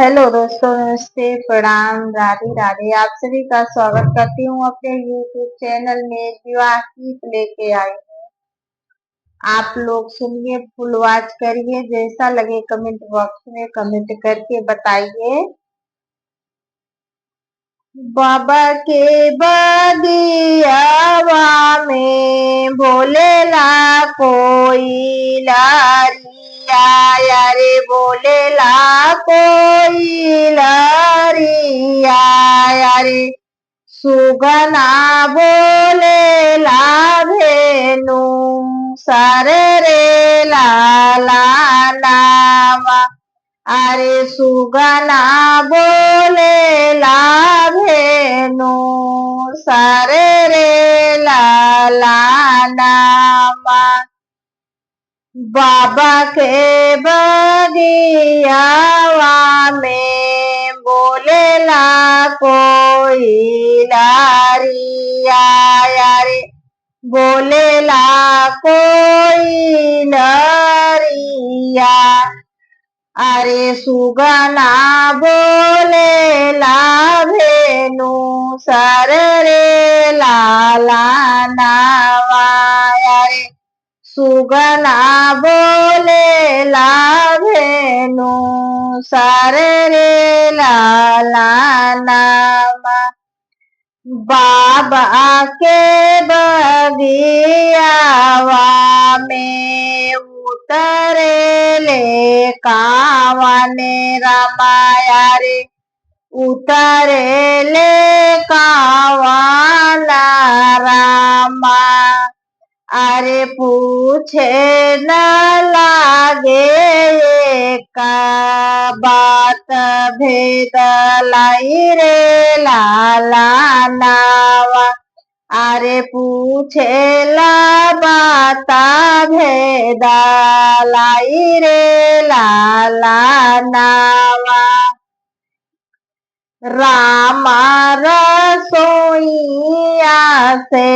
Hello दोस्तों, नमस्ते, प्रणाम, राधे राधे। आप सभी का स्वागत करती हूँ अपने यूट्यूब चैनल में। विवाह गीत लेके आई हूँ। आप लोग सुनिए, फुल वॉच करिए। जैसा लगे कमेंट बॉक्स में कमेंट करके बताइए। बाबा के बगियावा में बोलेला कोई लारिया, यारे बोलेला कोई लारिया, यारे सुगना बोलेला भेनु सारे रे लाला नावा। अरे सुगना बोलेला भेनु सारे रे लाला नामा। बाबा के बगियावा में बोलेला कोई लारिया, यारे बोलेला कोई लारिया। अरे सुगना बोलेला भेनु सर रे लाला नावा, यारे सुगना बोलेला भेनु सर रे लाला नामा। बाबा के बगियावा में उतरेले कावने रामाया रे, उतरेले कावना रामा। अरे पूछे न लागे का बात भेद लाई रे लाला नावा। अरे पूछे ला बाता भेद लाई रे लाला नावा। रामा रसोईया से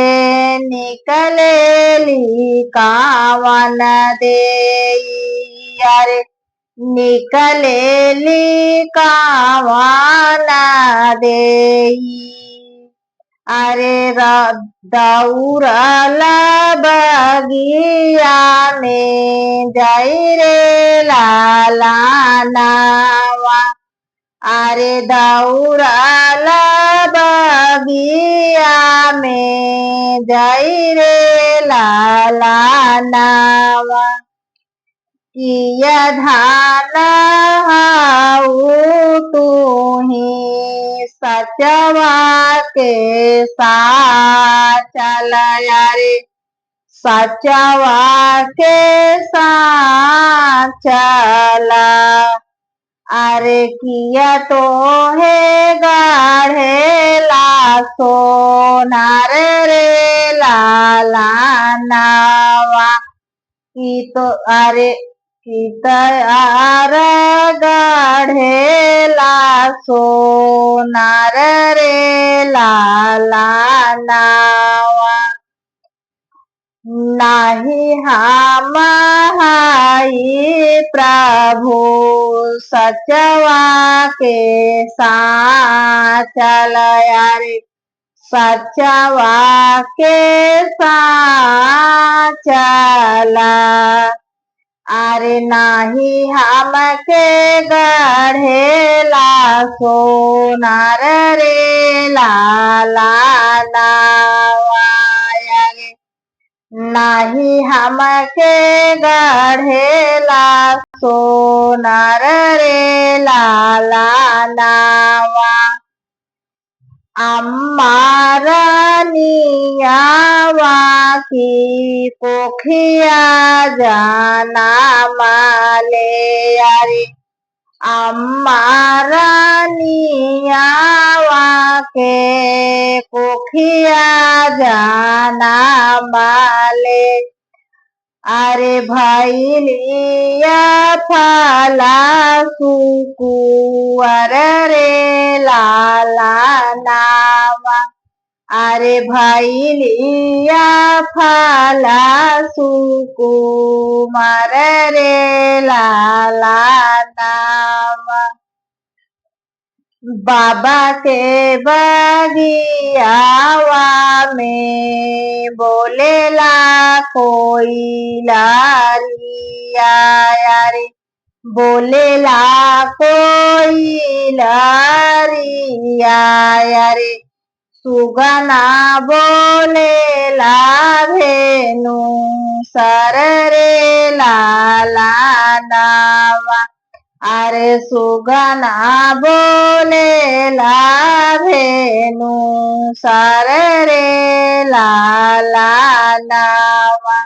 निकलेली कावन दे, अरे निकलेली कावन दे। अरे दौड़ल बगिया में जाई रे लाला नावा। अरे दौड़ल बगिया में जाई रे लाला नावा। किया धान हाउ तुही सचवा के साथ चलया रे, सचवा के साथ चला। अरे किया तो है गाढ़े ला सोनार रे लाला नावा। की तो अरे की तयार गाढ़े ला सोनार रे लाला नावा। नाही हम हाई प्रभु सचवा के साथ चलया रे, सचवा के साथ चला। अरे नाही हम के गढ़ेला सोनार रे लाला नावा, नाही हम के गढ़ेला सोनार रे लाला नावा। अम्मारनियावा की पोखिया जाना माले, यारे अम्मारनियावा के पोखिया जाना माले। अरे भैलिया फला सुकुवर रे लाला नावा। अरे भैलिया फला सुकुमार रे लाला नावा। बाबा के बगियावा में बोलेला कोई लारिया रे, बोलेला कोई लारिया रे, सुगना बोलेला भेनु सर रे लाला नावा, अरे सुगना बोलेला भेनु सर रे लाला नावा।